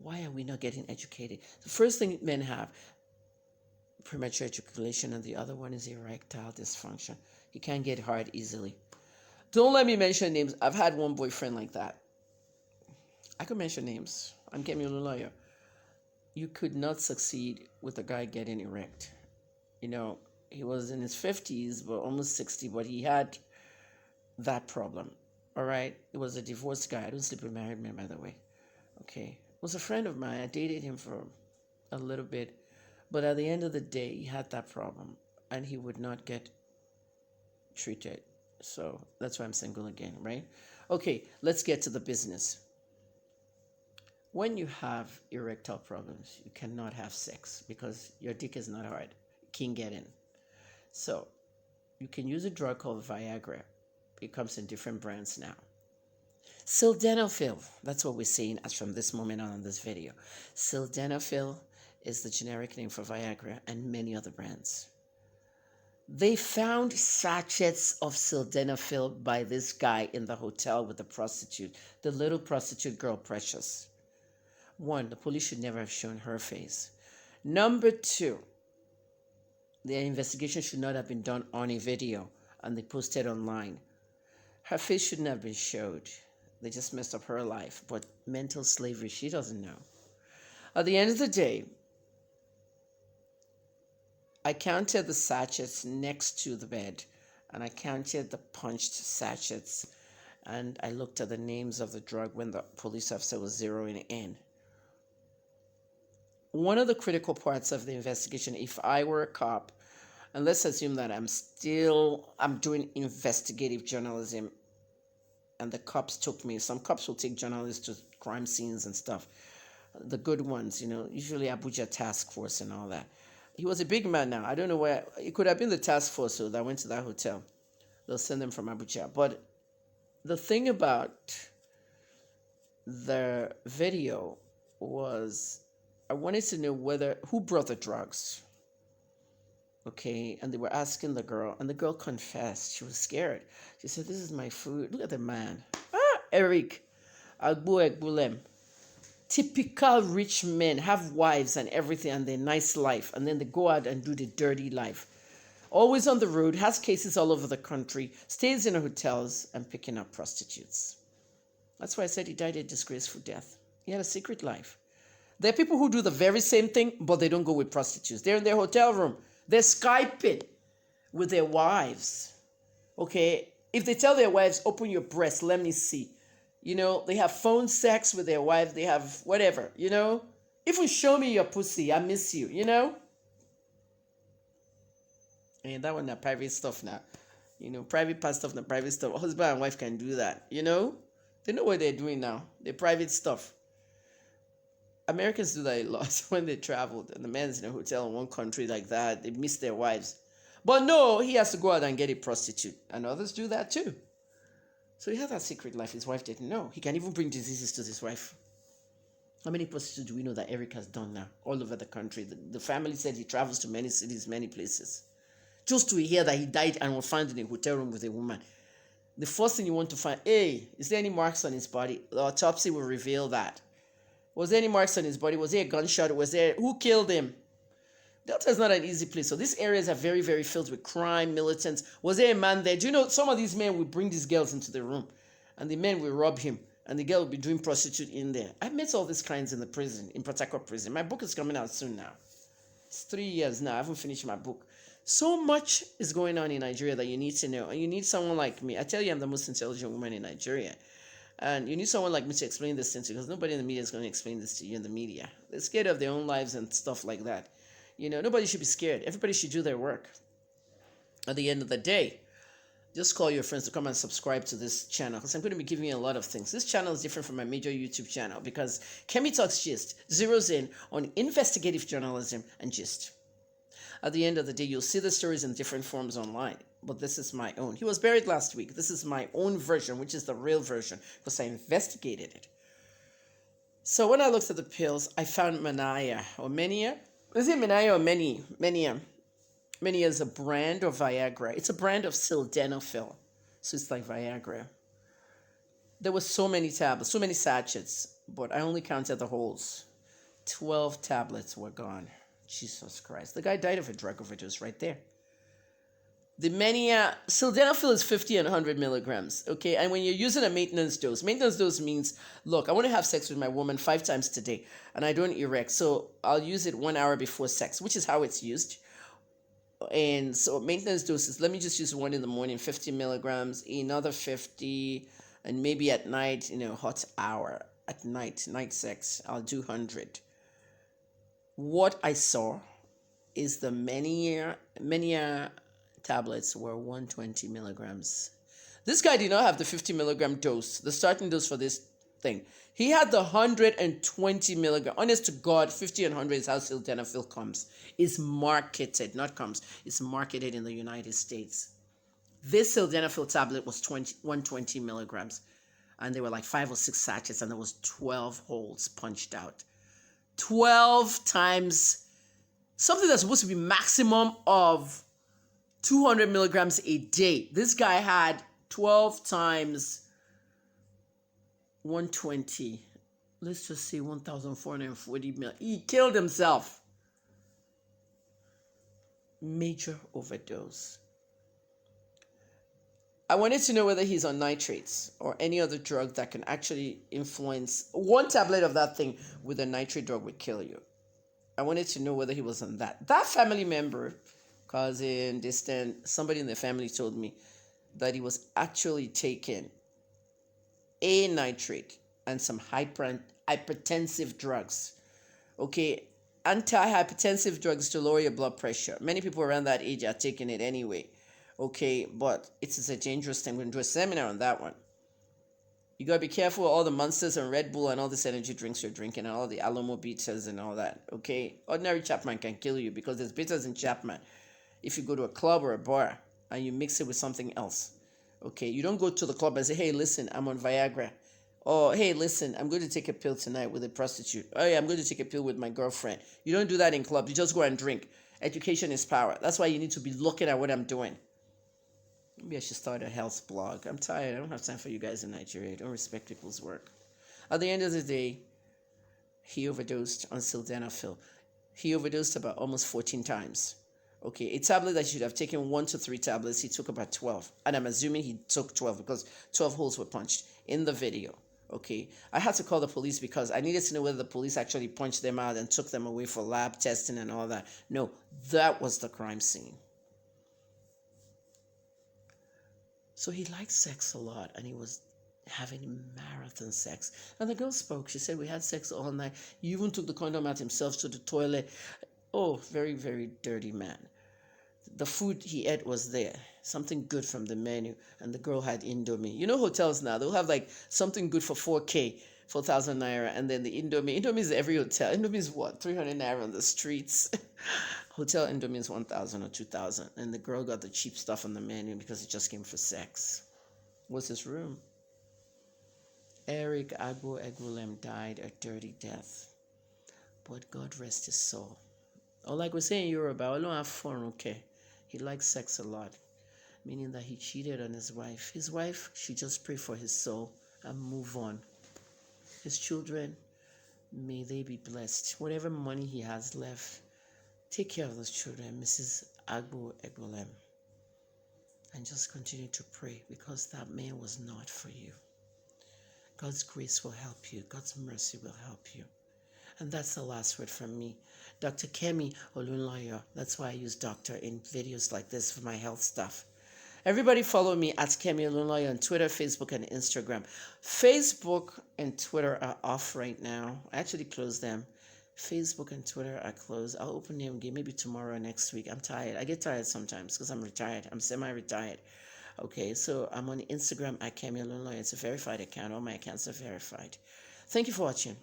Why are we not getting educated? The first thing men have, premature ejaculation, and the other one is erectile dysfunction. You can't get hard easily. Don't let me mention names. I've had one boyfriend like that. I could mention names. I'm Kemi Olulayo. You could not succeed with a guy getting erect. You know, he was in his 50s, but almost 60, but he had that problem. All right? He was a divorced guy. I don't sleep with married men, by the way. Okay? Was a friend of mine. I dated him for a little bit. But at the end of the day, he had that problem. And he would not get treated. So that's why I'm single again, right? Okay, let's get to the business. When you have erectile problems, you cannot have sex because your dick is not hard. You can't get in. So you can use a drug called Viagra. It comes in different brands now. Sildenafil, that's what we're saying as from this moment on in this video. Sildenafil is the generic name for Viagra and many other brands. They found sachets of sildenafil by this guy in the hotel with the prostitute, the little prostitute girl, Precious. One, the police should never have shown her face. Number two, the investigation should not have been done on a video and they posted online. Her face shouldn't have been showed. They just messed up her life. But mental slavery, she doesn't know. At the end of the day, I counted the sachets next to the bed and I counted the punched sachets and I looked at the names of the drug when the police officer was zeroing in. One of the critical parts of the investigation, if I were a cop, and let's assume that I'm doing investigative journalism and the cops took me. Some cops will take journalists to crime scenes and stuff. The good ones, usually Abuja Task Force and all that. He was a big man now. I don't know where. It could have been the task force that went to that hotel. They'll send them from Abuja. But the thing about the video was I wanted to know who brought the drugs. Okay, and they were asking the girl, and the girl confessed. She was scared. She said, "This is my food." Look at the man. Eric AGBOEGBULEM. Typical rich men have wives and everything and their nice life, and then they go out and do the dirty life. Always on the road, has cases all over the country, stays in hotels and picking up prostitutes. That's why I said he died a disgraceful death. He had a secret life. There are people who do the very same thing, but they don't go with prostitutes. They're in their hotel room. They're Skyping with their wives. Okay? If they tell their wives, open your breast, let me see. They have phone sex with their wife. They have whatever, Even show me your pussy. I miss you, And that one, the private stuff now. Private part stuff, the private stuff. Husband and wife can do that, They know what they're doing now. The private stuff. Americans do that a lot when they traveled. And the man's in a hotel in one country like that. They miss their wives. But no, he has to go out and get a prostitute. And others do that too. So he had that secret life his wife didn't know. He can even bring diseases to his wife. How many prostitutes do we know that Eric has done now all over the country? The family said he travels to many cities, many places. Just to hear that he died and was found in a hotel room with a woman. The first thing you want to find, is there any marks on his body? The autopsy will reveal that. Was there any marks on his body? Was there a gunshot? Who killed him? Delta is not an easy place. So these areas are very, very filled with crime, militants. Was there a man there? Do you know some of these men will bring these girls into the room and the men will rob him and the girl will be doing prostitute in there. I met all these kinds in the prison, in Port Harcourt prison. My book is coming out soon now. It's 3 years now. I haven't finished my book. So much is going on in Nigeria that you need to know. And you need someone like me. I tell you, I'm the most intelligent woman in Nigeria. And you need someone like me to explain this thing to you because nobody in the media is going to explain this to you in the media. They're scared of their own lives and stuff like that. Nobody should be scared. Everybody should do their work. At the end of the day, just call your friends to come and subscribe to this channel because I'm going to be giving you a lot of things. This channel is different from my major YouTube channel because Kemi Talks Gist zeroes in on investigative journalism and gist. At the end of the day, you'll see the stories in different forms online, but this is my own. He was buried last week. This is my own version, which is the real version because I investigated it. So when I looked at the pills, I found Mania or Mania. Is it Mania or Mania? Mania is a brand of Viagra. It's a brand of sildenafil. So it's like Viagra. There were so many tablets, so many sachets, but I only counted the holes. 12 tablets were gone. Jesus Christ. The guy died of a drug overdose right there. The mania, sildenafil is 50 and 100 milligrams, okay? And when you're using a maintenance dose means, look, I want to have sex with my woman 5 times today, and I don't erect, so I'll use it 1 hour before sex, which is how it's used. And so maintenance doses, let me just use one in the morning, 50 milligrams, another 50, and maybe at night, hot hour, at night sex, I'll do 100. What I saw is the mania tablets were 120 milligrams. This guy did not have the 50 milligram dose, the starting dose for this thing. He had the 120 milligram. Honest to God, 50 and 100 is how sildenafil comes. It's marketed, not comes. It's marketed in the United States. This sildenafil tablet was 120 milligrams. And there were like 5 or 6 sachets, and there was 12 holes punched out. 12 times something that's supposed to be maximum of 200 milligrams a day. This guy had 12 times 120. Let's just say 1,440 mil. He killed himself. Major overdose. I wanted to know whether he's on nitrates or any other drug that can actually influence. 1 tablet of that thing with a nitrate drug would kill you. I wanted to know whether he was on that. That family member, cousin, distant, somebody in the family told me that he was actually taking a nitrate and some hypertensive drugs. Okay, antihypertensive drugs to lower your blood pressure. Many people around that age are taking it anyway. Okay, but it is a dangerous thing. We're going to do a seminar on that one. You got to be careful with all the Monsters and Red Bull and all this energy drinks you're drinking and all the Alamo betas and all that. Okay, ordinary Chapman can kill you because there's betas in Chapman. If you go to a club or a bar and you mix it with something else. Okay, you don't go to the club and say, hey, listen, I'm on Viagra. Or, hey, listen, I'm going to take a pill tonight with a prostitute. Oh, yeah, I'm going to take a pill with my girlfriend. You don't do that in clubs. You just go and drink. Education is power. That's why you need to be looking at what I'm doing. Maybe I should start a health blog. I'm tired. I don't have time for you guys in Nigeria. I don't respect people's work. At the end of the day, he overdosed on sildenafil. He overdosed about almost 14 times. Okay, a tablet that should have taken 1 to 3 tablets, he took about 12. And I'm assuming he took 12 because 12 holes were punched in the video. Okay, I had to call the police because I needed to know whether the police actually punched them out and took them away for lab testing and all that. No, that was the crime scene. So he liked sex a lot, and he was having marathon sex. And the girl spoke. She said, we had sex all night. He even took the condom out himself to the toilet. Oh, very, very dirty man. The food he ate was there. Something good from the menu. And the girl had Indomie. You know hotels now, they'll have like something good for 4K, 4,000 naira. And then the Indomie. Indomie is every hotel. Indomie is what? 300 naira on the streets. Hotel Indomie is 1,000 or 2,000. And the girl got the cheap stuff on the menu because it just came for sex. What's his room? Eric AGBOEGBULEM died a dirty death. But God rest his soul. Or like we say in Yoruba, I don't have fun, okay? He likes sex a lot. Meaning that he cheated on his wife. His wife should just pray for his soul and move on. His children, may they be blessed. Whatever money he has left, take care of those children, Mrs. AGBOEGBULEM. And just continue to pray because that man was not for you. God's grace will help you. God's mercy will help you. And that's the last word from me. Dr. Kemi Olunloyo. That's why I use doctor in videos like this for my health stuff. Everybody follow me at Kemi Olunloyo on Twitter, Facebook, and Instagram. Facebook and Twitter are off right now. I actually closed them. Facebook and Twitter are closed. I'll open them again maybe tomorrow or next week. I'm tired. I get tired sometimes because I'm retired. I'm semi-retired. Okay, so I'm on Instagram at Kemi Olunloyo. It's a verified account. All my accounts are verified. Thank you for watching.